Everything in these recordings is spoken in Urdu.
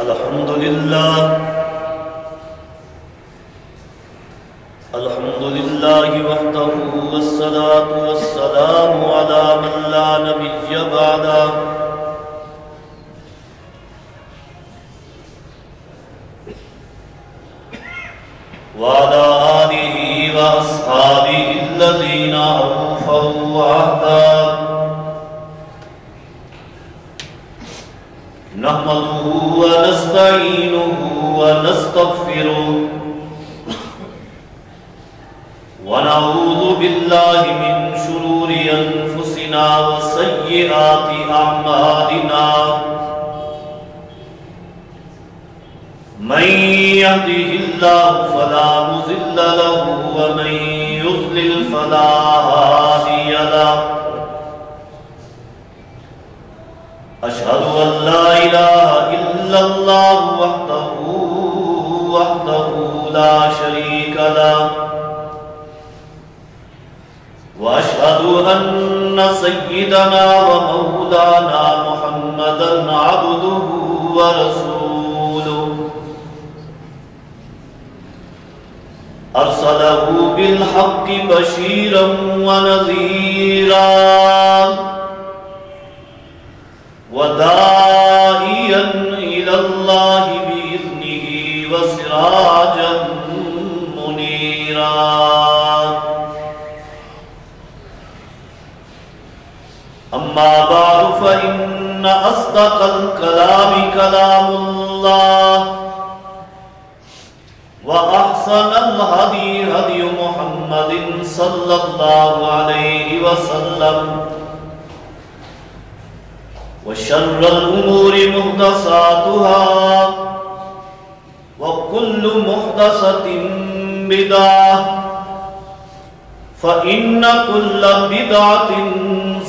الحمد لله وحده والصلاة والسلام على من لا نبي بعده وعلى آله وأصحابه الذين أوفوا عهدا نحمده ونستعينه ونستغفره ونعوذ بالله من شرور أنفسنا وسيئات أعمالنا من يهده الله فلا مضل له ومن يضلل فلا هادي له أشهد أن لا إله إلا الله وحده لا شريك له وأشهد أن سيدنا ومولانا محمدا عبده ورسوله أرسله بالحق بشيرا ونذيرا وداعيا إلى الله بإذنه وسراجا منيرا أما بعد فإن أصدق الكلام كلام الله وأحسن الهدي هدي محمد صلى الله عليه وسلم وشر الأمور محدثاتها وكل محدثة بدعة فإن كل بدعة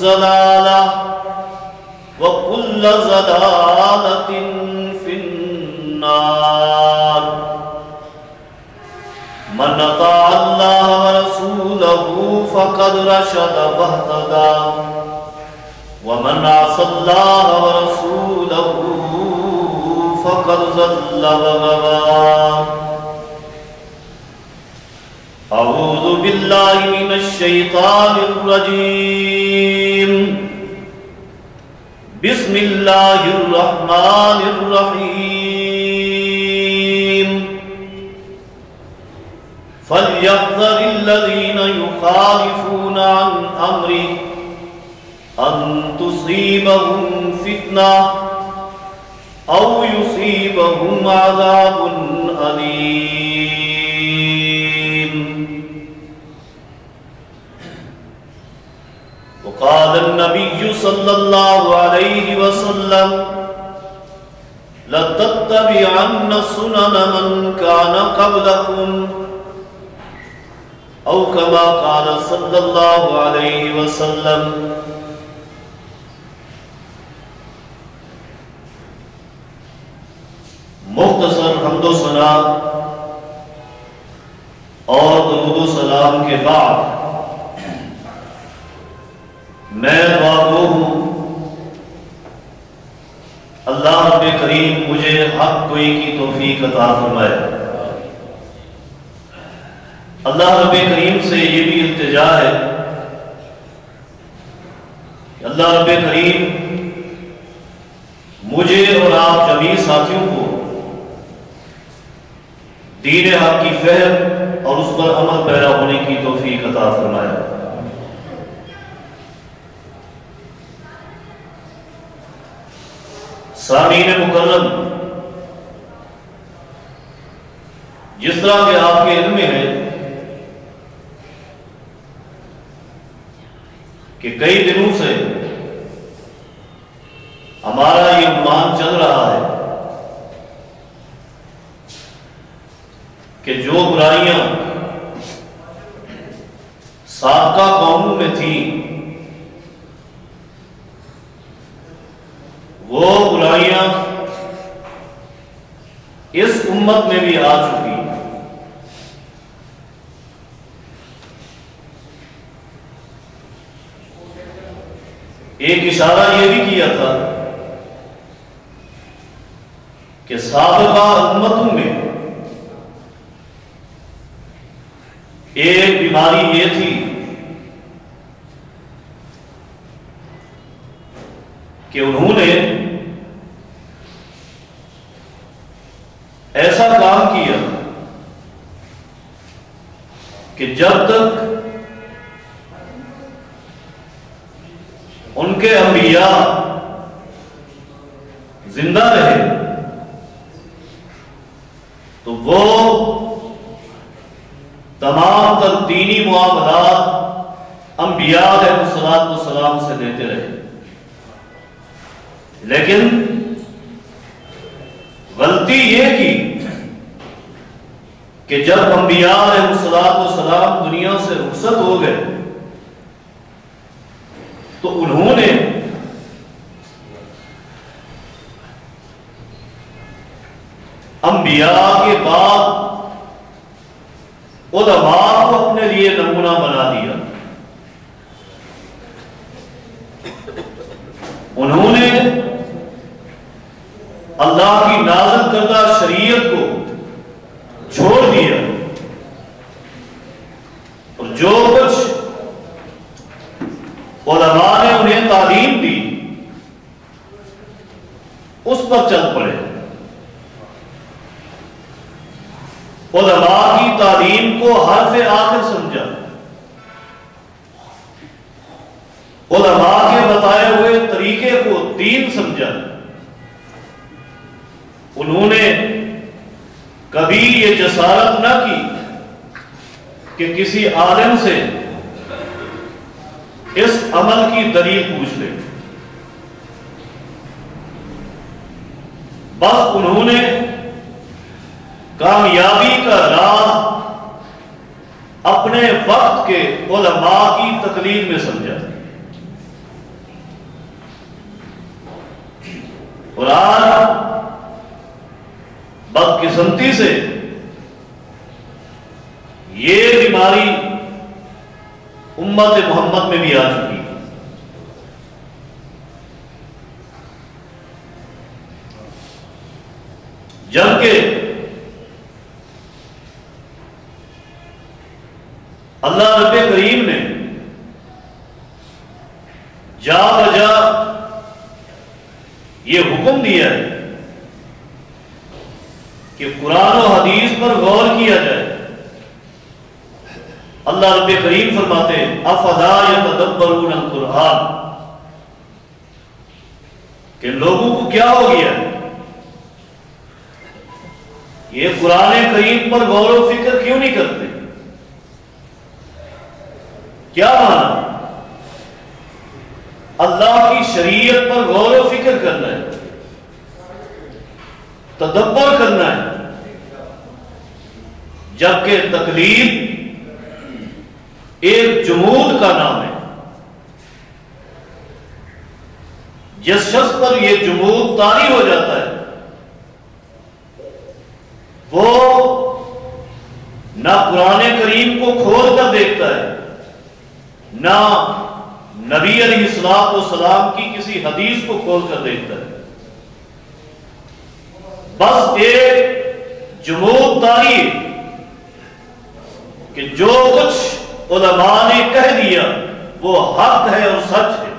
ضلالة وكل ضلالة في النار من أطاع الله ورسوله فقد رشد واهتدى ومن عصى الله ورسوله فقد ضل وغوى أعوذ بالله من الشيطان الرجيم بسم الله الرحمن الرحيم فليحذر الذين يخالفون عن أمره أن تصيبهم فتنة أو يصيبهم عذاب أليم. وقال النبي صلى الله عليه وسلم لتتبعن سنن من كان قبلكم أو كما قال صلى الله عليه وسلم. مختصر حمد و ثنا اور درود و سلام کے بعد میں دعا ہوں اللہ رب کریم مجھے حق گوئی کی توفیق عطا فرمائے. اللہ رب کریم سے یہ بھی التجا ہے کہ اللہ رب کریم مجھے اور آپ جمیع ساتھیوں کو دین حق کی فہم اور اس پر عمل پیرا ہونے کی توفیق عطا فرمائے. سامعین مکرم، جس طرح کہ آپ کے علم میں ہے کہ کئی دنوں سے ہمارا یہ عنوان چل رہا ہے کہ جو برائیاں سابقہ قوموں میں تھیں وہ برائیاں اس امت میں بھی آ چکی. ایک اشارہ یہ بھی کیا تھا کہ سابقہ امتوں میں ایک بیماری یہ تھی کہ انہوں نے ایسا کام کیا کہ جب تک ان کے انبیاء زندہ رہے تو وہ تمام تر دینی معاملات انبیاء علیہ السلام سے دیتے رہے، لیکن غلطی یہ کی کہ جب انبیاء علیہ السلام دنیا سے رخصت ہو گئے تو انہوں نے انبیاء کے بعد علماء کو اپنے لیے نمونہ بنا دیا۔ انہوں نے اللہ کی نازل کردہ شریعت کو چھوڑ دیا اور جو کچھ علماء نے انہیں تعلیم دی اس پر چل پڑے۔ علماء کی تعلیم کو حرف آخر سمجھا، علماء کے بتائے ہوئے طریقے کو دین سمجھا۔ انہوں نے کبھی یہ جسارت نہ کی کہ کسی عالم سے اس عمل کی دلیل پوچھ لے، بس انہوں نے کامیابی کا راز اپنے وقت کے علماء کی تقلید میں سمجھا۔ اور آج بدقسمتی سے یہ بیماری امت محمد میں بھی آ چکی ہے۔ جبکہ اللہ رب کریم نے جا بجا یہ حکم دیا ہے کہ قرآن و حدیث پر غور کیا جائے۔ اللہ رب کریم فرماتے ہیں افلا یتدبرون القرآن، کہ لوگوں کو کیا ہو گیا یہ قرآن کریم پر غور و فکر کیوں نہیں کرتے؟ کیا مانا؟ اللہ کی شریعت پر غور و فکر کرنا ہے، تدبر کرنا ہے، جبکہ تقلید ایک جمود کا نام ہے۔ جس شخص پر یہ جمود طاری ہو جاتا ہے وہ نہ قرآن کریم کو کھول کر دیکھتا ہے، نہ نبی علیہ السلام کی کسی حدیث کو کھول کر دیکھتا ہے، بس ایک جمود طاری کہ جو کچھ علماء نے کہہ دیا وہ حق ہے اور سچ ہے،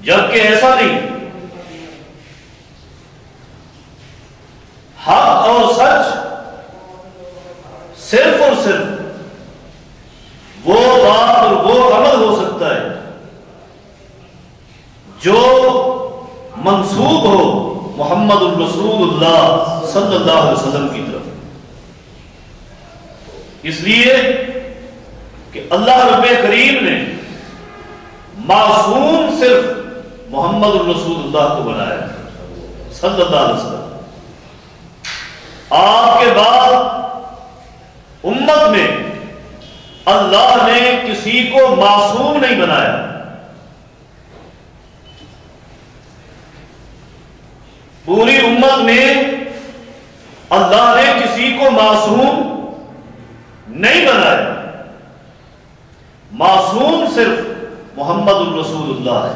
جبکہ ایسا نہیں۔ حق اور سچ صرف اور صرف وہ بات اور وہ عمل ہو سکتا ہے جو منسوب ہو محمد الرسول اللہ صلی اللہ علیہ وسلم کی طرف، اس لیے کہ اللہ رب کریم نے معصوم صرف محمد الرسول اللہ کو بنایا صلی اللہ علیہ وسلم۔ آپ کے بعد امت میں اللہ نے کسی کو معصوم نہیں بنایا۔ پوری امت میں اللہ نے کسی کو معصوم نہیں بنایا، معصوم صرف محمد الرسول اللہ ہے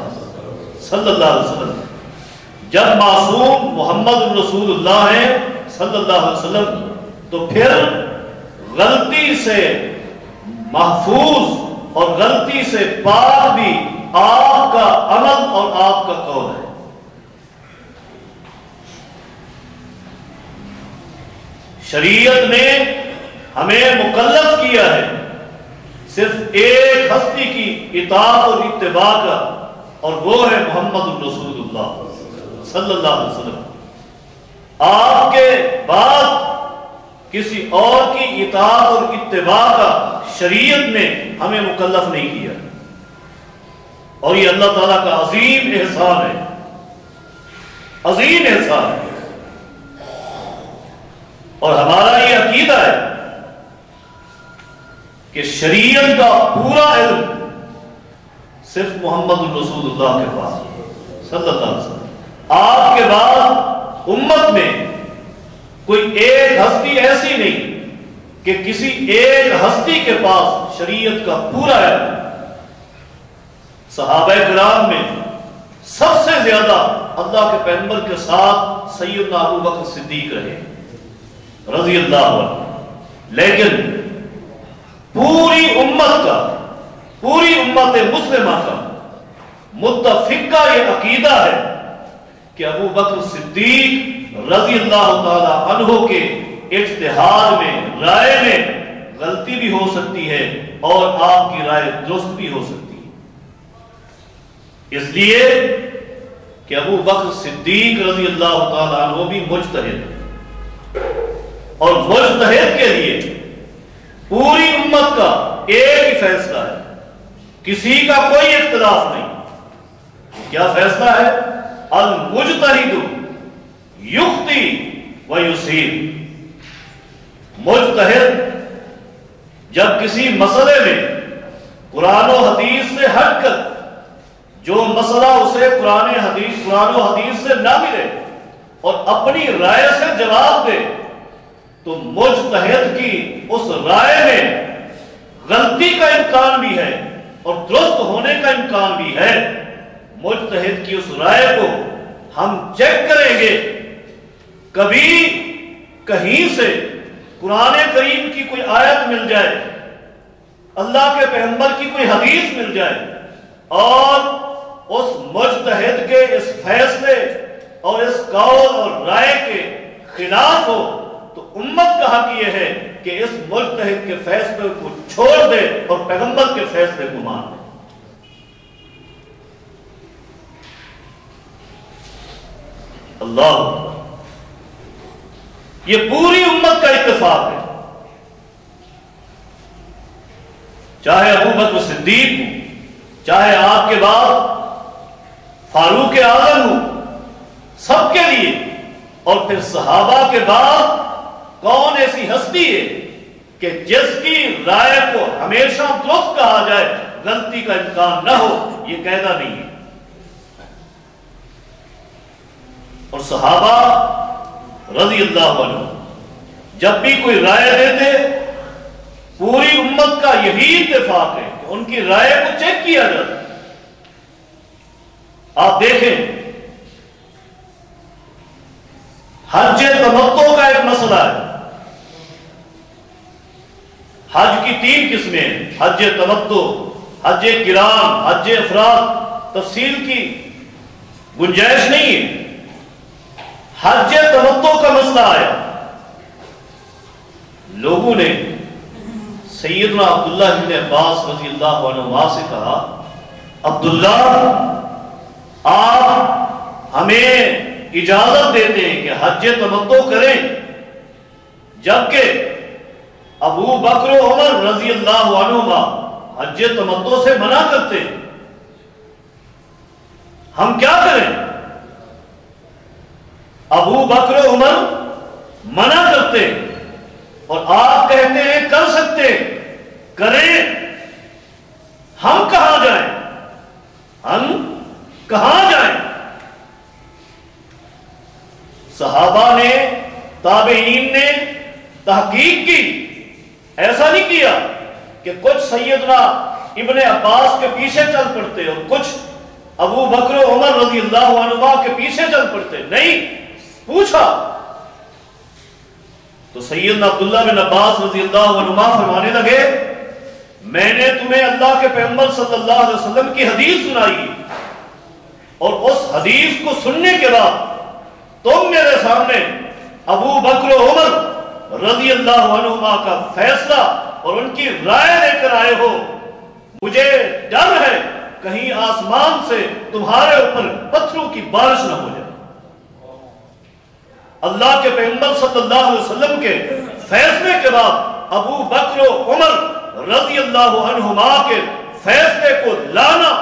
صلی اللہ علیہ وسلم۔ جب معصوم محمد رسول اللہ ہیں صلی اللہ علیہ وسلم، تو پھر غلطی سے محفوظ اور غلطی سے پاک بھی آپ کا عمل اور آپ کا قول ہے۔ شریعت نے ہمیں مکلف کیا ہے صرف ایک ہستی کی اطاعت اور اتباع کا، اور وہ ہے محمد رسول اللہ صلی اللہ علیہ وسلم۔ آپ کے بعد کسی اور کی اطاعت اور اتباع کا شریعت نے ہمیں مکلف نہیں کیا، اور یہ اللہ تعالیٰ کا عظیم احسان ہے، عظیم احسان ہے۔ اور ہمارا یہ عقیدہ ہے کہ شریعت کا پورا علم صرف محمد رسول اللہ کے پاس صلی اللہ علیہ وسلم۔ آپ کے بعد امت میں کوئی ایک ہستی ایسی نہیں کہ کسی ایک ہستی کے پاس شریعت کا پورا علم۔ صحابہ کرام میں سب سے زیادہ اللہ کے پیغمبر کے ساتھ سیدنا ابو بکر صدیق رہے رضی اللہ عنہ، لیکن پوری امت کا، پوری امت مسلمہ کا متفقہ یہ عقیدہ ہے کہ ابو بکر صدیق رضی اللہ تعالی عنہ کے اجتہاد میں، رائے میں غلطی بھی ہو سکتی ہے اور آپ کی رائے درست بھی ہو سکتی ہے، اس لیے کہ ابو بکر صدیق رضی اللہ تعالی عنہ بھی مجتہد ہے، اور مجتہد کے لیے پوری امت کا ایک ہی فیصلہ ہے، کسی کا کوئی اختلاف نہیں۔ کیا فیصلہ ہے؟ المجتہد یخطی و یصیب۔ مجتہد جب کسی مسئلے میں قرآن و حدیث سے ہٹ کر جو مسئلہ اسے قرآن و حدیث سے نہ ملے اور اپنی رائے سے جواب دے، تو مجتہد کی اس رائے میں غلطی کا امکان بھی ہے اور درست ہونے کا امکان بھی ہے۔ مجتہد کی اس رائے کو ہم چیک کریں گے، کبھی کہیں سے قرآن کریم کی کوئی آیت مل جائے، اللہ کے پیغمبر کی کوئی حدیث مل جائے اور اس مجتہد کے اس فیصلے اور اس قول اور رائے کے خلاف ہو، تو امت کا حق یہ ہے کہ اس مجتہد کے فیصلے کو چھوڑ دے اور پیغمبر کے فیصلے کو مان دے۔ اللہ، یہ پوری امت کا اتفاق ہے، چاہے ابو بکر صدیق ہو، چاہے آپ کے بعد فاروق اعظم ہو، سب کے لیے، اور پھر صحابہ کے بعد کون ایسی ہستی ہے کہ جس کی رائے کو ہمیشہ درست کہا جائے، غلطی کا امکان نہ ہو، یہ قاعدہ نہیں ہے۔ اور صحابہ رضی اللہ عنہ جب بھی کوئی رائے دیتے، پوری امت کا یہی اتفاق ہے کہ ان کی رائے کو چیک کیا جاتا۔ آپ دیکھیں، حج تمتع کا ایک مسئلہ ہے۔ حج کی 3 قسمیں ہیں، حج تمتع، حج قران، حج افراد، تفصیل کی گنجائش نہیں ہے۔ حج تمتع کا مسئلہ آیا، لوگوں نے سیدنا عبداللہ بن عباس رضی اللہ عنہ سے کہا، عبداللہ آپ ہمیں اجازت دیتے ہیں کہ حج تمتع کریں، جبکہ ابو بکر و عمر رضی اللہ عنہما حج تمتع سے منع کرتے، ہم کیا کریں؟ ابو بکر و عمر منع کرتے اور آپ کہتے ہیں کر سکتے، کریں، ہم کہاں جائیں؟ ہم کہاں جائیں؟ صحابہ نے، تابعین نے تحقیق کی، ایسا نہیں کیا کہ کچھ سیدنا ابن عباس کے پیچھے چل پڑتے اور کچھ ابو بکر و عمر رضی اللہ عنہما کے پیچھے چل پڑتے؟ نہیں، پوچھا تو سیدنا عبداللہ بن عباس رضی اللہ عنہما فرمانے لگے میں نے تمہیں اللہ کے پیغمبر صلی اللہ علیہ وسلم کی حدیث سنائی اور اس حدیث کو سننے کے بعد تم میرے سامنے ابو بکر و عمر رضی اللہ عنہما کا فیصلہ اور ان کی رائے لے کر آئے ہو، مجھے ڈر ہے کہیں آسمان سے تمہارے اوپر پتھروں کی بارش نہ ہو جائے۔ اللہ کے پیغمبر صلی اللہ علیہ وسلم کے فیصلے کے بعد ابو بکر و عمر رضی اللہ عنہما کے فیصلے کو لانا،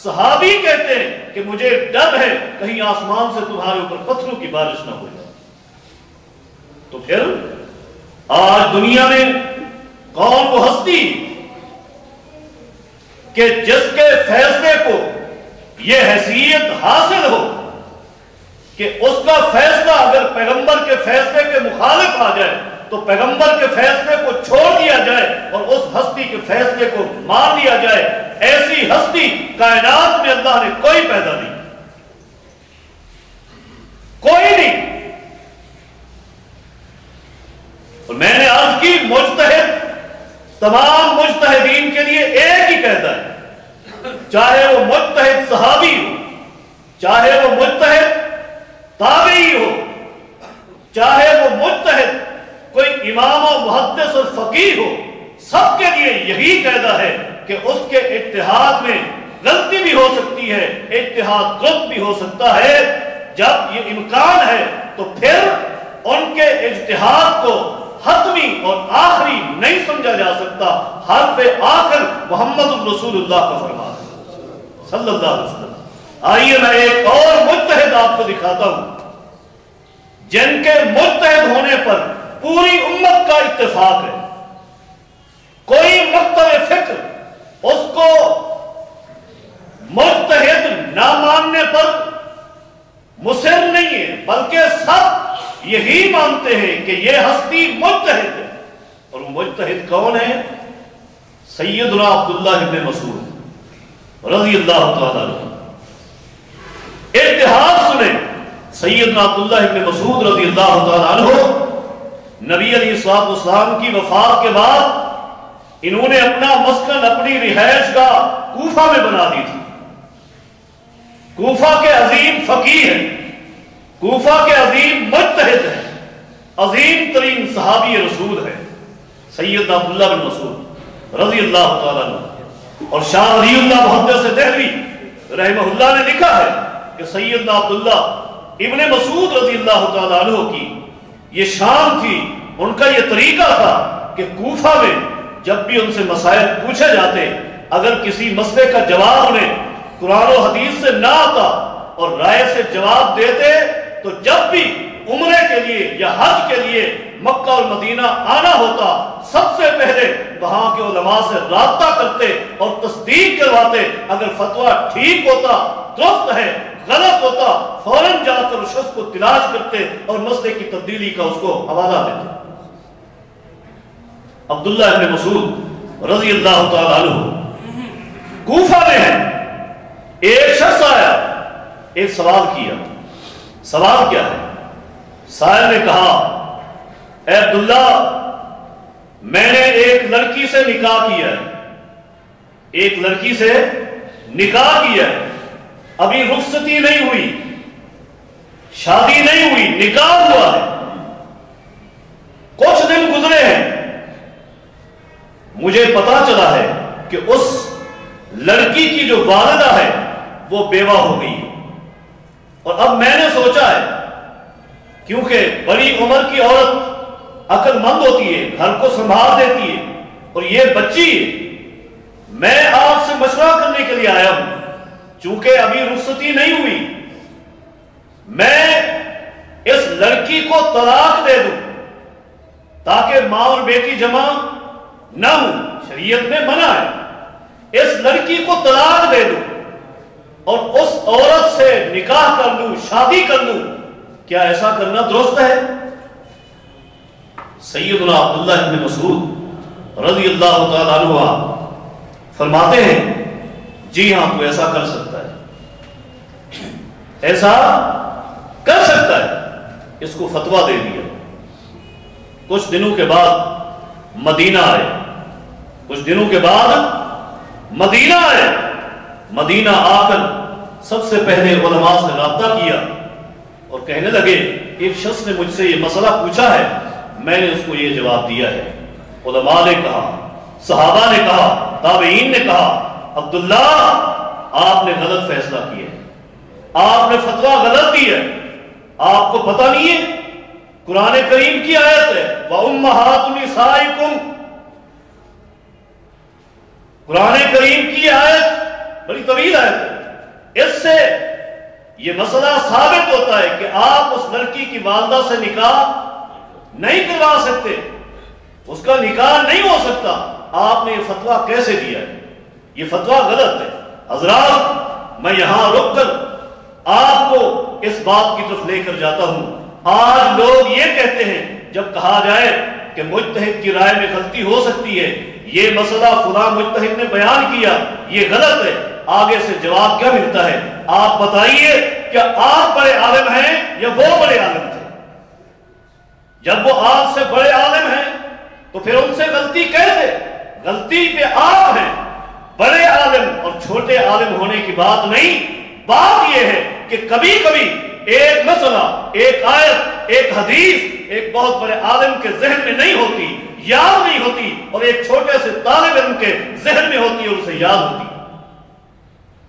صحابی کہتے ہیں کہ مجھے ڈر ہے کہیں آسمان سے تمہارے اوپر پتھروں کی بارش نہ ہو جائے۔ تو پھر آج دنیا میں کون وہ ہستی کہ جس کے فیصلے کو یہ حیثیت حاصل ہو کہ اس کا فیصلہ اگر پیغمبر کے فیصلے کے مخالف آ جائے تو پیغمبر کے فیصلے کو چھوڑ دیا جائے اور اس ہستی کے فیصلے کو مان دیا جائے؟ ایسی ہستی کائنات میں اللہ نے کوئی پیدا نہیں، کوئی نہیں۔ اور میں نے عرض کی مجتہد تمام مجتہدین کے لیے ایک ہی قاعدہ ہے، چاہے وہ مجتہد صحابی ہو، چاہے وہ مجتہد تابعی ہو، چاہے وہ مجتہد کوئی امام و محدث اور فقیہ ہو، سب کے لیے یہی قاعدہ ہے کہ اس کے اجتہاد میں غلطی بھی ہو سکتی ہے، اجتہاد درست بھی ہو سکتا ہے۔ جب یہ امکان ہے تو پھر ان کے اجتہاد کو حتمی اور آخری نہیں سمجھا جا سکتا۔ حرف آخر محمد الرسول اللہ کا فرمان ہے صلی اللہ علیہ وسلم۔ آئیے میں ایک اور مجتہد آپ کو دکھاتا ہوں جن کے مجتہد ہونے پر پوری امت کا اتفاق ہے، کوئی مکتب فکر اس کو مجتہد نہ ماننے پر مصر نہیں ہے، بلکہ سب یہی مانتے ہیں کہ یہ ہستی مجتہد ہے۔ اور وہ مجتہد کون ہے؟ سیدنا عبداللہ ابن مسعود رضی اللہ تعالیٰ عنہ۔ اتحاد سنیں، سیدنا عبداللہ ابن مسعود رضی اللہ تعالیٰ عنہ نبی علیہ الصلوۃ والسلام کی وفات کے بعد انہوں نے اپنا مسکن، اپنی رہائش گاہ کوفہ میں بنا دی تھی۔ کوفہ کے عظیم فقیہ ہیں، کوفہ کے عظیم مجتہد ہیں، عظیم ترین صحابی رسول ہیں سیدنا عبداللہ بن مسعود رضی اللہ تعالیٰ عنہ۔ اور شاہ ولی اللہ محدث دہلوی رحمہ اللہ نے لکھا ہے کہ سیدنا عبداللہ ابن مسعود رضی اللہ تعالیٰ عنہ کی یہ شان تھی، ان کا یہ طریقہ تھا کہ کوفہ میں جب بھی ان سے مسائل پوچھے جاتے، اگر کسی مسئلے کا جواب انہیں قرآن و حدیث سے نہ آتا اور رائے سے جواب دیتے تو جب بھی عمرے کے لیے یا حج کے لیے مکہ اور مدینہ آنا ہوتا سب سے پہلے وہاں کے علماء سے رابطہ کرتے اور تصدیق کرواتے۔ اگر فتویٰ ٹھیک ہوتا، درست ہے، غلط ہوتا، فوراً جا کر اس شخص کو تلاش کرتے اور مسئلے کی تبدیلی کا اس کو حوالہ دیتے۔ عبداللہ ابن مسعود رضی اللہ تعالیٰ عنہ کوفہ میں ہے۔ ایک شخص آیا، ایک سوال کیا۔ سوال کیا ہے؟ سائل نے کہا، اے عبداللہ، میں نے ایک لڑکی سے نکاح کیا ہے، ایک لڑکی سے نکاح کیا ہے، ابھی رخصتی نہیں ہوئی، شادی نہیں ہوئی، نکاح ہوا ہے، کچھ دن گزرے ہیں، مجھے پتا چلا ہے کہ اس لڑکی کی جو والدہ ہے وہ بیوہ ہو گئی ہے، اور اب میں نے سوچا ہے کیونکہ بڑی عمر کی عورت عقل مند ہوتی ہے، گھر کو سنبھال دیتی ہے، اور یہ بچی ہے، میں آپ سے مشورہ کرنے کے لیے آیا ہوں، چونکہ ابھی رخصتی نہیں ہوئی، میں اس لڑکی کو طلاق دے دوں تاکہ ماں اور بیٹی جمع نہ ہو، شریعت میں منع ہے، اس لڑکی کو طلاق دے دوں اور اس عورت سے نکاح کر لوں، شادی کر لوں، کیا ایسا کرنا درست ہے؟ سیدنا عبداللہ ابن مسعود رضی اللہ تعالیٰ عنہ فرماتے ہیں، جی ہاں تو ایسا کر سکتا ہے۔ ایسا کر سکتا ہے، اس کو فتویٰ دے دیا۔ کچھ دنوں کے بعد مدینہ آئے، کچھ دنوں کے بعد مدینہ آئے، مدینہ آ کر سب سے پہلے علماء سے رابطہ کیا اور کہنے لگے ایک شخص نے مجھ سے یہ مسئلہ پوچھا ہے، میں نے اس کو یہ جواب دیا ہے۔ علماء نے کہا، صحابہ نے کہا، تابعین نے کہا، عبداللہ آپ نے غلط فیصلہ کیا ہے، آپ نے فتویٰ غلط دی ہے، آپ کو پتہ نہیں ہے قرآن کریم کی آیت ہے وَأُمَّهَاتُ نِسَائِكُمْ، قرآن کریم کی آیت بڑی طویل آیت ہے، اس سے یہ مسئلہ ثابت ہوتا ہے کہ آپ اس لڑکی کی والدہ سے نکاح نہیں کروا سکتے، اس کا نکاح نہیں ہو سکتا۔ آپ نے یہ فتویٰ کیسے دیا ہے؟ یہ فتویٰ غلط ہے۔ حضرات، میں یہاں رک کر آپ کو اس بات کی طرف لے کر جاتا ہوں۔ آج لوگ یہ کہتے ہیں جب کہا جائے کہ مجتہد کی رائے میں غلطی ہو سکتی ہے، یہ مسئلہ فلاں مجتہد نے بیان کیا، یہ غلط ہے، آگے سے جواب کیا ملتا ہے؟ آپ بتائیے کیا آپ بڑے عالم ہیں یا وہ بڑے عالم تھے؟ جب وہ آپ سے بڑے عالم ہیں تو پھر ان سے غلطی کیسے؟ غلطی پہ آپ ہیں۔ بڑے عالم اور چھوٹے عالم ہونے کی بات نہیں، بات یہ ہے کہ کبھی کبھی ایک مسئلہ، ایک آیت، ایک حدیث ایک بہت بڑے عالم کے ذہن میں نہیں ہوتی، یاد نہیں ہوتی، اور ایک چھوٹے سے طالب علم کے ذہن میں ہوتی اور اسے یاد ہوتی۔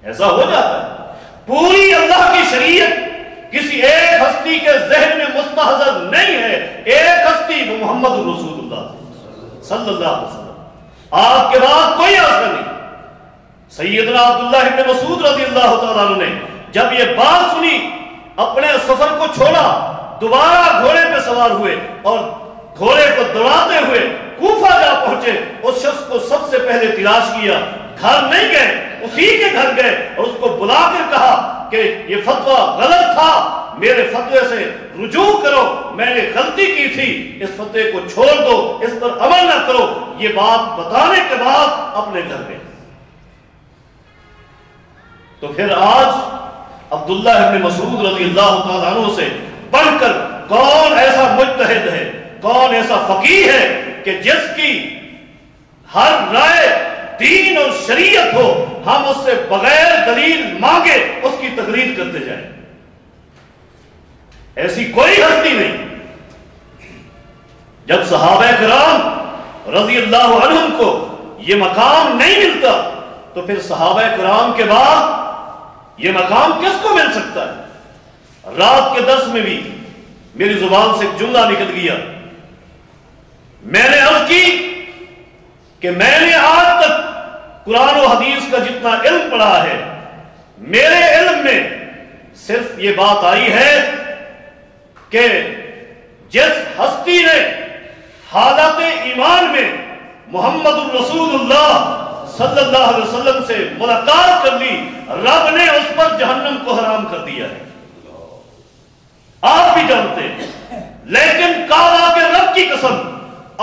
ایسا ہو جاتا ہے۔ پوری اللہ کی شریعت کسی ایک ہستی کے ذہن میں مستحضر نہیں ہے۔ ایک ہستی وہ محمد رسول اللہ صلی اللہ علیہ وسلم، آپ کے بعد کوئی آسر نہیں۔ سیدنا عبداللہ ابن مسعود رضی اللہ تعالیٰ عنہ نے جب یہ بات سنی، اپنے سفر کو چھوڑا، دوبارہ گھوڑے پہ سوار ہوئے اور گھوڑے کو دوڑاتے ہوئے کوفہ جا پہنچے۔ اس شخص کو سب سے پہلے تلاش کیا، گھر نہیں گئے، اسی کے گھر گئے اور اس کو بلا کر کہا کہ یہ فتویٰ غلط تھا، میرے فتوے سے رجوع کرو، میں نے غلطی کی تھی، اس فتوے کو چھوڑ دو، اس پر عمل نہ کرو۔ یہ بات بتانے کے بعد اپنے گھر گئے۔ تو پھر آج عبداللہ ابن مسعود رضی اللہ تعالیٰ عنہ سے بڑھ کر کون ایسا مجتہد ہے، کون ایسا فقیہ ہے کہ جس کی ہر رائے دین اور شریعت ہو، ہم اس سے بغیر دلیل مانگے اس کی تقلید کرتے جائیں؟ ایسی کوئی ہستی نہیں۔ جب صحابہ کرام رضی اللہ عنہم کو یہ مقام نہیں ملتا تو پھر صحابہ کرام کے بعد یہ مقام کس کو مل سکتا ہے؟ رات کے درس میں بھی میری زبان سے ایک جملہ نکل گیا، میں نے عرض کی کہ میں نے آج تک قرآن و حدیث کا جتنا علم پڑھا ہے، میرے علم میں صرف یہ بات آئی ہے کہ جس ہستی نے حالت ایمان میں محمد الرسول اللہ صلی اللہ علیہ وسلم سے ملاقات کر لی، رب نے اس پر جہنم کو حرام کر دیا ہے۔ آپ بھی جانتے ہیں، لیکن کعبہ کے رب کی قسم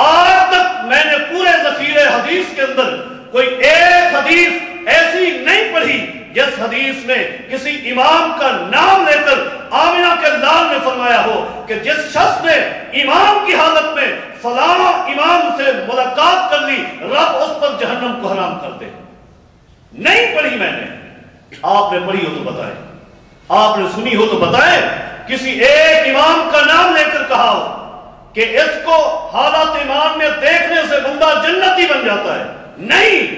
آج تک میں نے پورے ذخیرے حدیث کے اندر کوئی ایک حدیث ایسی نہیں پڑھی جس حدیث میں کسی امام کا نام لے کر آمنہ کے لال نے فرمایا ہو کہ جس شخص نے امام کی حالت میں فلاں امام سے ملاقات کر لی، رب اس پر جہنم کو حرام کر دے۔ نہیں پڑھی میں نے، آپ نے پڑھی ہو تو بتائیں، آپ نے سنی ہو تو بتائیں، کسی ایک امام کا نام لے کر کہا ہو کہ اس کو حالات ایمان میں دیکھنے سے بندہ جنتی بن جاتا ہے۔ نہیں،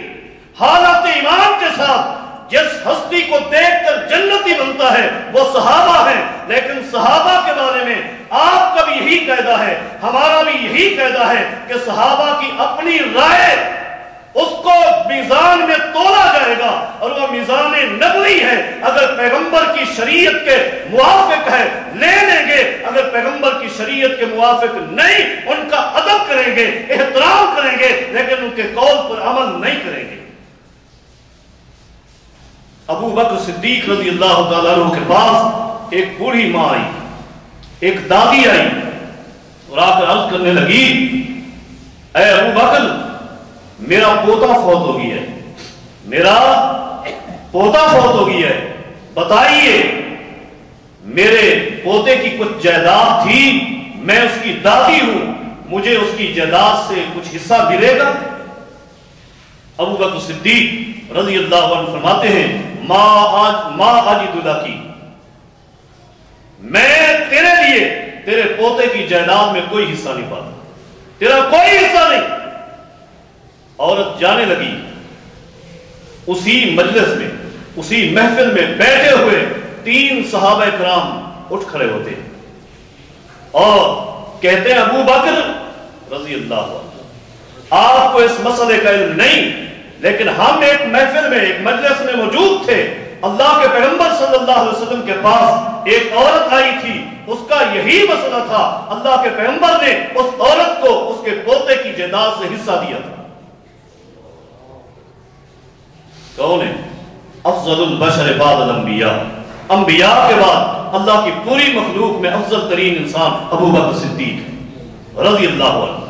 حالات ایمان کے ساتھ جس ہستی کو دیکھ کر جنتی بنتا ہے وہ صحابہ ہیں، لیکن صحابہ کے بارے میں آپ کا بھی یہی قاعدہ ہے، ہمارا بھی یہی قاعدہ ہے کہ صحابہ کی اپنی رائے اس کو میزان میں تولا جائے گا اور وہ میزان نبوی ہے۔ اگر پیغمبر کی شریعت کے موافق ہے لے لیں گے، اگر پیغمبر کی شریعت کے موافق نہیں ان کا ادب کریں گے، احترام کریں گے، لیکن ان کے قول پر عمل نہیں کریں گے۔ ابو بکر صدیق رضی اللہ تعالیٰ عنہ کے پاس ایک بوڑھی ماں آئی، ایک دادی آئی اور آ کر عرض کرنے لگی، اے ابو بکر میرا پوتا فوت ہو گیا ہے، میرا پوتا فوت ہو گیا ہے، بتائیے میرے پوتے کی کچھ جائیداد تھی، میں اس کی دادی ہوں، مجھے اس کی جائیداد سے کچھ حصہ ملے گا؟ ابو بکر صدیق رضی اللہ عنہ فرماتے ہیں ما اجد لکی، میں تیرے لیے تیرے پوتے کی جائیداد میں کوئی حصہ نہیں پاتا، تیرا کوئی حصہ نہیں۔ عورت جانے لگی۔ اسی مجلس میں، اسی محفل میں بیٹھے ہوئے 3 صحابہ کرام اٹھ کھڑے ہوتے ہیں اور کہتے ہیں ابو بکر رضی اللہ عنہ، آپ کو اس مسئلے کا علم نہیں، لیکن ہم ایک محفل میں، ایک مجلس میں موجود تھے، اللہ کے پیغمبر صلی اللہ علیہ وسلم کے پاس ایک عورت آئی تھی، اس کا یہی مسئلہ تھا، اللہ کے پیغمبر نے اس عورت کو اس کے پوتے کی جائیداد سے حصہ دیا تھا۔ کون ہے؟ افضل البشر بعد الانبیاء، انبیاء کے بعد اللہ کی پوری مخلوق میں افضل ترین انسان ابو بکر صدیق رضی اللہ عنہ۔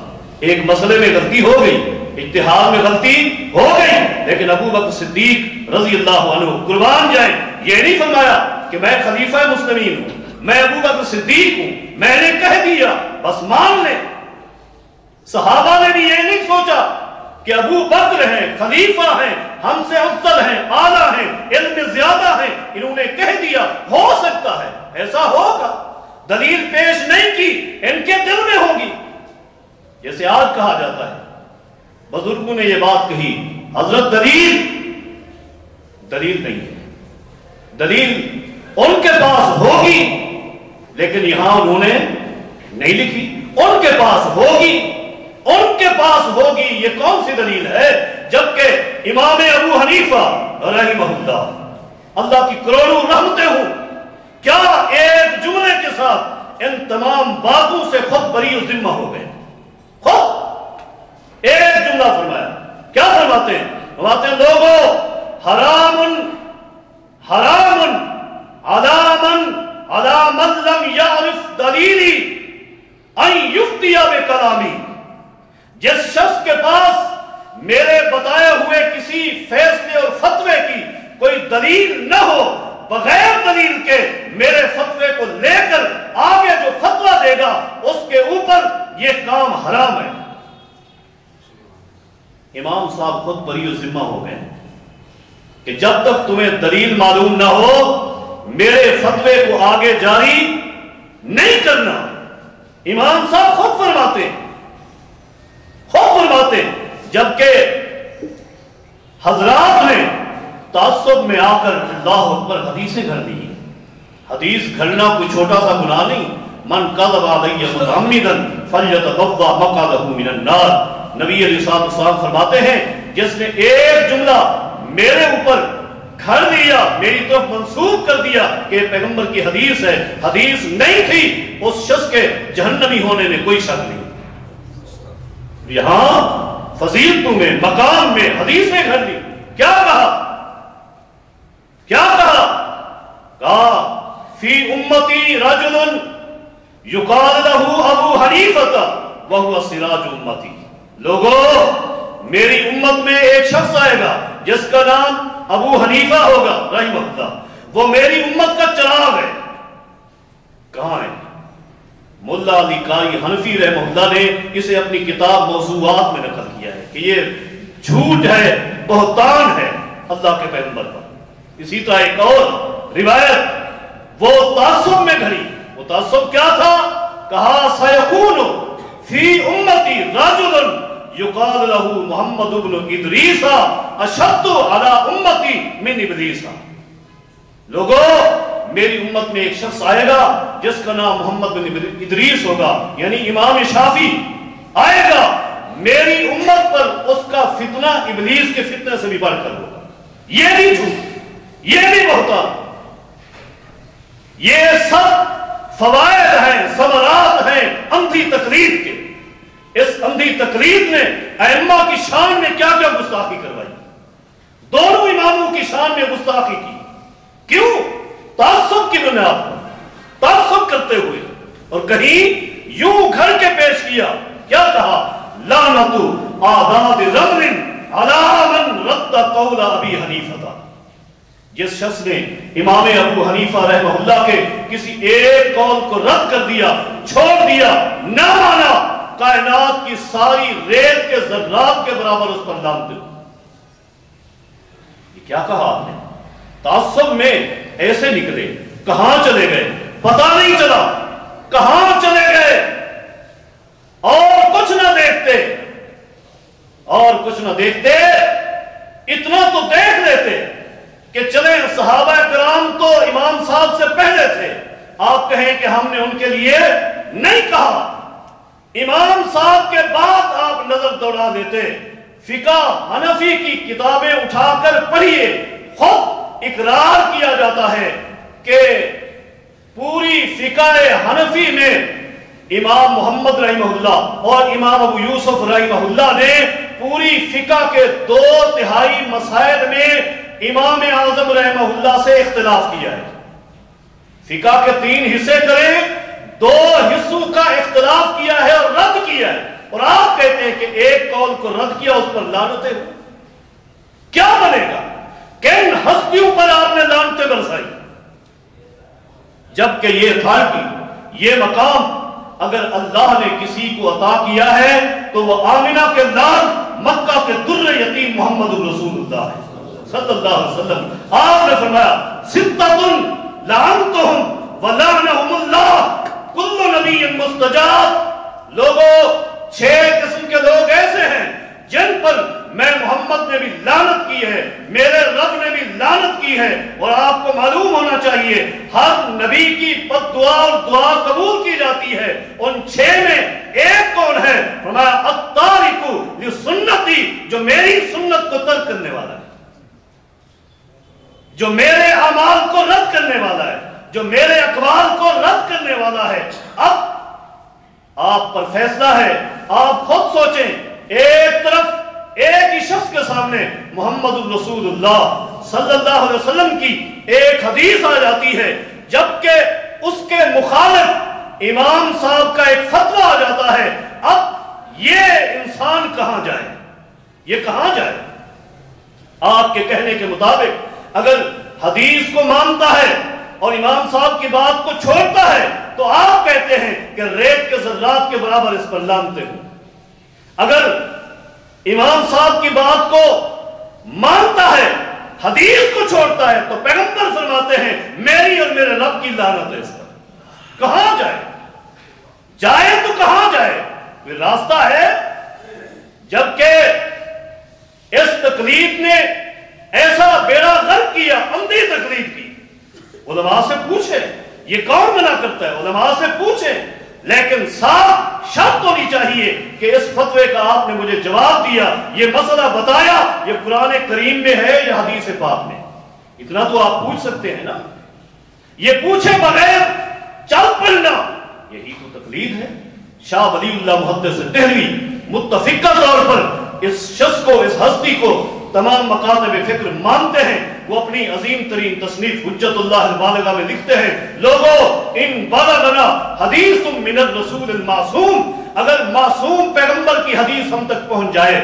ایک مسئلے میں غلطی ہو گئی، اجتہاد میں غلطی ہو گئی، لیکن ابو بکر صدیق رضی اللہ عنہ قربان جائیں، یہ نہیں فرمایا کہ میں خلیفہ مسلمین ہوں، میں ابو بکر صدیق ہوں، میں نے کہہ دیا بس مان لیں۔ صحابہ نے بھی یہ نہیں سوچا کہ ابو بکر ہیں، خلیفہ ہیں، ہم سے افضل ہیں، اعلیٰ ہیں، علم میں زیادہ ہیں، انہوں نے کہہ دیا ہو سکتا ہے ایسا ہوگا، دلیل پیش نہیں کی، ان کے دل میں ہوگی۔ جیسے آج کہا جاتا ہے، بزرگوں نے یہ بات کہی، حضرت دلیل نہیں ہے، دلیل ان کے پاس ہوگی لیکن یہاں انہوں نے نہیں لکھی، ان کے پاس ہوگی، ان کے پاس ہوگی، یہ کون سی دلیل ہے؟ جبکہ امام ابو حنیفہ رحمہ اللہ کی کروڑوں رحمتیں ہوں، کیا ایک جملے کے ساتھ ان تمام باتوں سے خود بری ذمہ ہو گئے؟ خود ایک جملہ فرمایا، کیا فرماتے ہیں؟ فرماتے ہیں لوگوں حرام علی من لم یعرف دلیلی ان یفتی بکلامی، جس شخص کے پاس میرے بتائے ہوئے کسی فیصلے اور فتوے کی کوئی دلیل نہ ہو، بغیر دلیل کے میرے فتوے کو لے کر آگے جو فتویٰ دے گا اس کے اوپر یہ کام حرام ہے۔ امام صاحب خود بری و ذمہ ہو گئے کہ جب تک تمہیں دلیل معلوم نہ ہو میرے فتوے کو آگے جاری نہیں کرنا۔ امام صاحب خود فرماتے جبکہ حضرات نے تعصب میں آ کر اللہ اکبر حدیثیں گھڑ دی۔ حدیث گھڑنا کوئی چھوٹا سا گناہ نہیں۔ من کذب علی متعمدا فلیتبوأ مقعدہ من النار، نبی علیہ السلام فرماتے ہیں جس نے ایک جملہ میرے اوپر گھڑ دیا، میری طرف منسوب کر دیا کہ پیغمبر کی حدیث ہے، حدیث نہیں تھی، اس شخص کے جہنمی ہونے میں کوئی شک نہیں۔ یہاں فضیلتوں میں، مقام میں حدیث میں گھڑ دی۔ کیا کہا فی امتی رجل یقال لہ ابو حنیفہ وہو سراج امتی، لوگوں میری امت میں ایک شخص آئے گا جس کا نام ابو حنیفہ ہوگا رحمہ اللہ، وہ میری امت کا چراغ ہے۔ کہاں ہے؟ ملا علی قاری حنفی رحمہ اللہ نے اسے اپنی کتاب موضوعات میں نقل کیا ہے کہ یہ جھوٹ ہے، بہتان ہے اللہ کے پیغمبر پر۔ اسی طرح ایک اور روایت وہ تعصب میں گھڑی، وہ تعصب کیا تھا؟ کہا سیکون فی امتی رجل یقال لہ محمد بن ادریس اشد علی امتی من ابلیس، لوگوں میری امت میں ایک شخص آئے گا جس کا نام محمد بن ادریس ہوگا، یعنی امام شافعی آئے گا، میری امت پر اس کا فتنہ ابلیس کے فتنے سے بھی بڑھ کر ہوگا۔ یہ بھی جھوٹ، یہ بھی بہتان، یہ سب فوائد ہیں، ثمرات ہیں اندھی تقلید کے۔ اس اندھی تقلید نے ائمہ کی شان میں کیا کیا گستاخی کروائی، دونوں اماموں کی شان میں گستاخی کی۔ کیوں؟ تعصب کی بنیاد پر، تعصب کرتے ہوئے، اور کہیں یوں گھڑ کے پیش کیا، کیا کہا؟ لعنت آداد رمل علی من رد قول ابی حنیفہ، جس شخص نے امام ابو حنیفہ رحمہ اللہ کے کسی ایک قول کو رد کر دیا، چھوڑ دیا، نہ مانا، کائنات کی ساری ریت کے ذرات کے برابر اس پر لعنت ہو۔ یہ کیا کہا آپ نے؟ تعصب میں ایسے نکلے، کہاں چلے گئے پتہ نہیں چلا، کہاں چلے گئے، اور کچھ نہ دیکھتے، اور کچھ نہ دیکھتے، اتنا تو دیکھ لیتے کہ چلے صحابہ کرام تو امام صاحب سے پہلے تھے، آپ کہیں کہ ہم نے ان کے لیے نہیں کہا، امام صاحب کے بعد آپ نظر دوڑا دیتے۔ فقہ حنفی کی کتابیں اٹھا کر پڑھیے، خود اقرار کیا جاتا ہے کہ پوری فقہ حنفی میں امام محمد رحمہ اللہ اور امام ابو یوسف رحمہ اللہ نے پوری فقہ کے 2/3 مسائل میں امام اعظم رحمہ اللہ سے اختلاف کیا ہے۔ فقہ کے 3 حصے کریں، 2 حصوں کا اختلاف کیا ہے اور رد کیا ہے، اور آپ کہتے ہیں کہ ایک قول کو رد کیا، اس پر لعنتیں ہو۔ کیا بنے گا؟ کن ہستیوں پر آپ نے لعنتیں برسائی؟ جبکہ یہ اتھارٹی، یہ مقام اگر اللہ نے کسی کو عطا کیا ہے تو وہ آمنہ کے لال مکہ کے در یتیم محمد رسول اللہ ہے صلی اللہ علیہ وسلم۔ آپ نے فرمایا ستۃ لعنتہم ولعنہم اللہ کل نبی مستجاب۔ لوگوں، 6 قسم کے لوگ ایسے ہیں جن پر میں محمد نے بھی لعنت کی ہے، میرے رب نے بھی لعنت کی ہے، اور آپ کو معلوم ہونا چاہیے ہر نبی کی بد دعا اور دعا قبول کی جاتی ہے۔ ان 6 میں ایک کون ہے؟ فرمایا التارک لسنتی، جو میری سنت کو ترک کرنے والا ہے، جو میرے اعمال کو رد کرنے والا ہے، جو میرے اقوال کو رد کرنے والا ہے۔ اب آپ پر فیصلہ ہے، آپ خود سوچیں، ایک طرف ایک ہی شخص کے سامنے محمد الرسول اللہ صلی اللہ علیہ وسلم کی ایک حدیث آ جاتی ہے، جبکہ اس کے مخالف امام صاحب کا ایک فتویٰ آ جاتا ہے۔ اب یہ انسان کہاں جائے؟ یہ کہاں جائے؟ آپ کے کہنے کے مطابق اگر حدیث کو مانتا ہے اور امام صاحب کی بات کو چھوڑتا ہے تو آپ کہتے ہیں کہ ریت کے ذرات کے برابر اس پر لعنتیں ہوں۔ اگر امام صاحب کی بات کو مانتا ہے، حدیث کو چھوڑتا ہے، تو پیغمبر فرماتے ہیں میری اور میرے رب کی لعنت ہے اس پر۔ کہاں جائے؟ جائے تو کہاں جائے؟ کوئی راستہ ہے؟ جبکہ اس تقلید نے ایسا بیڑا غرق کیا، اندھی تقلید کی۔ علماء سے پوچھیں، یہ کون منع کرتا ہے؟ علماء سے پوچھیں، لیکن صاف شرط ہونی چاہیے کہ اس فتوے کا آپ نے مجھے جواب دیا، یہ مسئلہ بتایا، یہ قرآن کریم میں ہے یا حدیث پاک میں؟ اتنا تو آپ پوچھ سکتے ہیں نا۔ یہ پوچھے بغیر چل پڑنا، یہی تو تقلید ہے۔ شاہ ولی اللہ محدث دہلوی متفقہ طور پر اس شخص کو، اس ہستی کو تمام مکاتب فکر مانتے ہیں۔ وہ اپنی عظیم ترین تصنیف حجت اللہ البالغہ میں لکھتے ہیں، لوگوں ان بلغنا حدیث من الرسول المعصوم، اگر معصوم پیغمبر کی حدیث ہم تک پہنچ جائے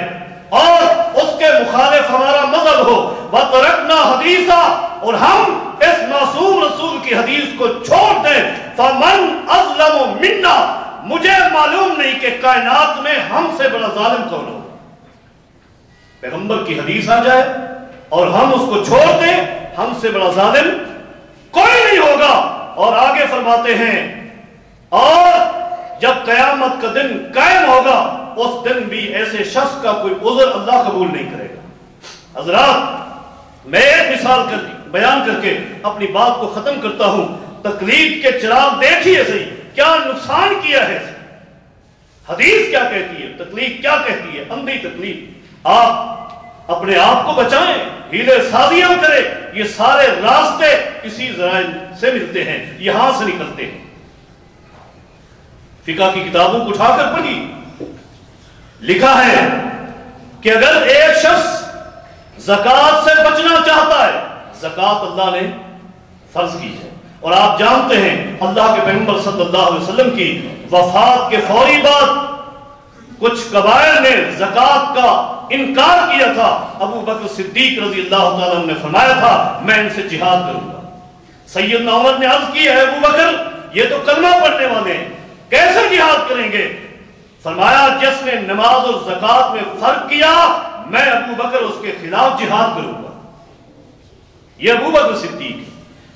اور اس کے مخالف ہمارا مذہب ہو، وَتَرَكْنَا حَدِيثًا، اور ہم اس معصوم رسول کی حدیث کو چھوڑ دیں، فَمَنْ أَظْلَمُ مِنَّا، مجھے معلوم نہیں کہ کائنات میں ہم سے بڑا ظالم کون ہو۔ پیغمبر کی حدیث آ جائے اور ہم اس کو چھوڑ دیں، ہم سے بڑا ظالم کوئی نہیں ہوگا۔ اور آگے فرماتے ہیں، اور جب قیامت کا دن قائم ہوگا اس دن بھی ایسے شخص کا کوئی عذر اللہ قبول نہیں کرے گا۔ حضرات، میں ایک مثال بیان کر کے اپنی بات کو ختم کرتا ہوں۔ تقلید کے چراغ دیکھیے صحیح، کیا نقصان کیا ہے۔ حدیث کیا کہتی ہے، تقلید کیا کہتی ہے، اندھی تقلید۔ آپ اپنے آپ کو بچائیں، ہیلے سازیاں کریں، یہ سارے راستے اسی ذرائع سے ملتے ہیں، یہاں سے نکلتے ہیں۔ فقہ کی کتابوں کو اٹھا کر پڑھی، لکھا ہے کہ اگر ایک شخص زکوٰۃ سے بچنا چاہتا ہے، زکوٰۃ اللہ نے فرض کی ہے، اور آپ جانتے ہیں اللہ کے پیغمبر صلی اللہ علیہ وسلم کی وفات کے فوری بعد کچھ قبائل نے زکات کا انکار کیا تھا، ابو بکر صدیق رضی اللہ تعالیٰ عنہ نے فرمایا تھا میں ان سے جہاد کروں گا۔ سیدنا عمر نے عرض کی ہے ابو بکر یہ تو کلمہ پڑھنے والے ہیں، کیسے جہاد کریں گے؟ فرمایا جس نے نماز اور زکات میں فرق کیا میں ابو بکر اس کے خلاف جہاد کروں گا۔ یہ ابو بکر صدیق،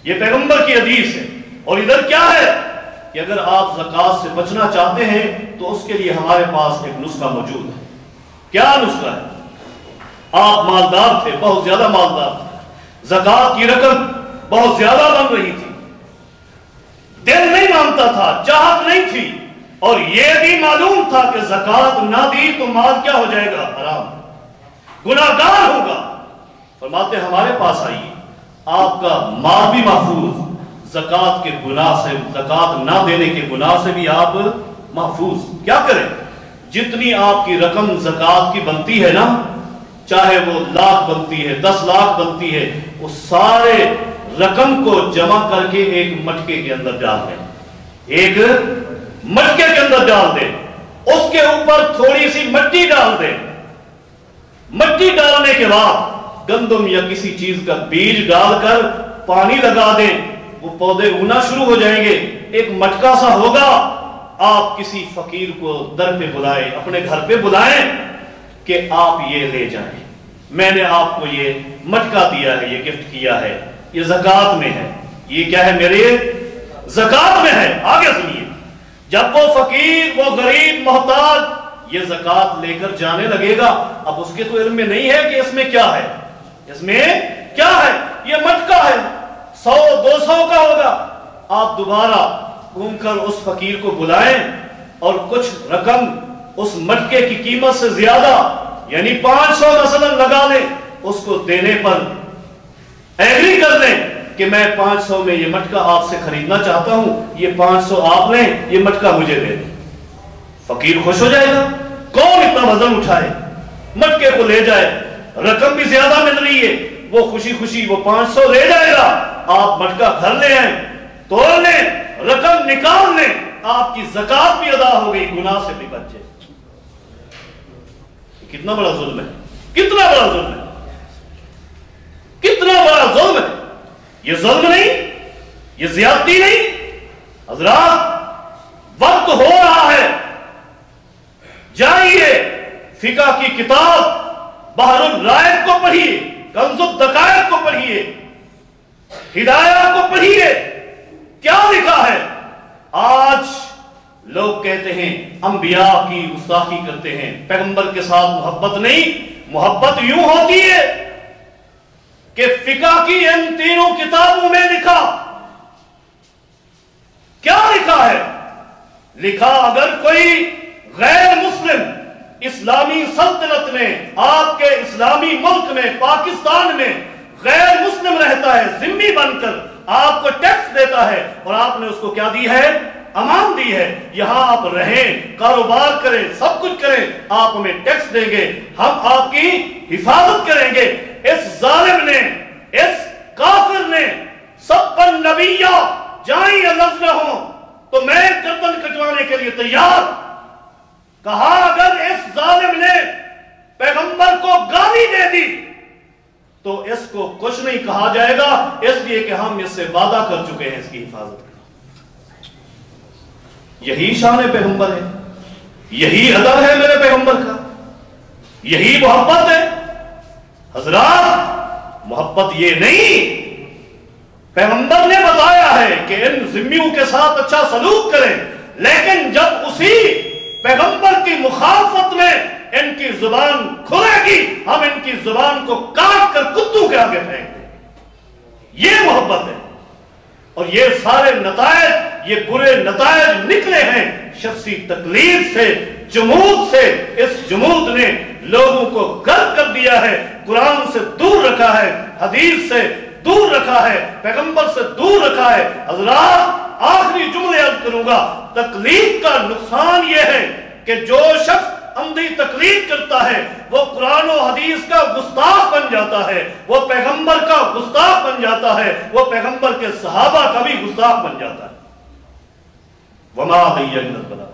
یہ پیغمبر کی حدیث ہے۔ اور ادھر کیا ہے کہ اگر آپ زکات سے بچنا چاہتے ہیں تو اس کے لیے ہمارے پاس ایک نسخہ موجود ہے۔ کیا نسخہ ہے؟ آپ مالدار تھے، بہت زیادہ مالدار تھے، زکات کی رقم بہت زیادہ بن رہی تھی، دل نہیں مانتا تھا، چاہت نہیں تھی، اور یہ بھی معلوم تھا کہ زکات نہ دی تو مال کیا ہو جائے گا؟ حرام، گناہگار ہوگا۔ فرماتے ہمارے پاس آئیے، آپ کا مال بھی محفوظ، زکات کے گناہ سے، زکات نہ دینے کے گناہ سے بھی آپ محفوظ۔ کیا کریں؟ جتنی آپ کی رقم زکات کی بنتی ہے نا، چاہے وہ لاکھ بنتی ہے، 10 لاکھ بنتی ہے، وہ سارے رقم کو جمع کر کے ایک مٹکے کے اندر ڈال دیں، ایک مٹکے کے اندر ڈال دیں، اس کے اوپر تھوڑی سی مٹی ڈال دیں، مٹی ڈالنے کے بعد گندم یا کسی چیز کا بیج ڈال کر پانی لگا دیں، وہ پودے اگنا شروع ہو جائیں گے، ایک مٹکا سا ہوگا۔ آپ کسی فقیر کو در پہ بلائیں، اپنے گھر پہ بلائیں کہ آپ یہ لے جائیں، میں نے آپ کو یہ مٹکا دیا ہے، یہ گفٹ کیا ہے، یہ زکات میں ہے، یہ کیا ہے میرے زکات میں ہے۔ آگے سنیے، جب وہ فقیر، وہ غریب، محتاج یہ زکات لے کر جانے لگے گا، اب اس کے تو علم میں نہیں ہے کہ اس میں کیا ہے، اس میں کیا ہے، یہ مٹکا ہے، 100 200 کا ہوگا۔ آپ دوبارہ گھوم کر اس فقیر کو بلائیں اور کچھ رقم اس مٹکے کی قیمت سے زیادہ یعنی 500 مثلا لگا لیں، اس کو دینے پر ایگری کر لیں کہ میں 500 میں یہ مٹکا آپ سے خریدنا چاہتا ہوں، یہ 500 آپ لیں، یہ مٹکا مجھے دے دیں۔ فقیر خوش ہو جائے گا، کون اتنا وزن اٹھائے، مٹکے کو لے جائے، رقم بھی زیادہ مل رہی ہے، وہ خوشی خوشی وہ 500 لے جائے گا، آپ مٹکا گھر لے آئیں، توڑ لیں، رقم نکال لیں، آپ کی زکات بھی ادا ہو گئی، گناہ سے بھی بچ جائے۔ کتنا بڑا ظلم ہے، کتنا بڑا ظلم ہے، کتنا بڑا ظلم ہے۔ یہ ظلم نہیں، یہ زیادتی نہیں۔ حضرات وقت ہو رہا ہے، جائیے فقہ کی کتاب بحر الرائق کو پڑھیے، کنز الدقائق کو پڑھیے، ہدایہ کو پڑھیے، کیا لکھا ہے۔ آج لوگ کہتے ہیں انبیاء کی گستاخی کرتے ہیں، پیغمبر کے ساتھ محبت نہیں، محبت یوں ہوتی ہے کہ فقہ کی ان تینوں کتابوں میں لکھا، کیا لکھا ہے؟ لکھا اگر کوئی غیر مسلم اسلامی سلطنت میں، آپ کے اسلامی ملک میں، پاکستان میں غیر مسلم رہتا ہے، ذمہ بن کر آپ کو ٹیکس دیتا ہے، اور آپ نے اس کو کیا دی ہے؟ امان دی ہے، یہاں آپ رہیں، کاروبار کریں، سب کچھ کریں، آپ ہمیں ٹیکس دیں گے، ہم آپ کی حفاظت کریں گے۔ اس ظالم نے، اس کافر نے سبن نبیہ جائیں لفظ ہوں تو میں گردن کٹوانے کے لیے تیار۔ کہا اگر اس ظالم نے پیغمبر کو گالی دے دی تو اس کو کچھ نہیں کہا جائے گا، اس لیے کہ ہم اس سے وعدہ کر چکے ہیں اس کی حفاظت کا۔ یہی شان پیغمبر ہے، یہی ادب ہے میرے پیغمبر کا، یہی محبت ہے۔ حضرات محبت یہ نہیں، پیغمبر نے بتایا ہے کہ ان ذمیوں کے ساتھ اچھا سلوک کریں، لیکن جب اسی پیغمبر کی مخالفت میں ان کی زبان کھلے گی، ہم ان کی زبان کو کاٹ کر کتوں کے آگے پھینک دیں۔ یہ محبت ہے، اور یہ سارے نتائج، یہ برے نتائج نکلے ہیں شخصی تقلید سے، جمود سے۔ اس جمود نے لوگوں کو غرق کر دیا ہے، قرآن سے دور رکھا ہے، حدیث سے دور رکھا ہے، پیغمبر سے دور رکھا ہے۔ حضرات آخری جملے عرض کروں گا، تقلید کا نقصان یہ ہے کہ جو شخص اندھی تقلید کرتا ہے وہ قرآن و حدیث کا گستاخ بن جاتا ہے، وہ پیغمبر کا گستاخ بن جاتا ہے، وہ پیغمبر کے صحابہ کا بھی گستاخ بن جاتا ہے۔ وما ضيقنا البلاغ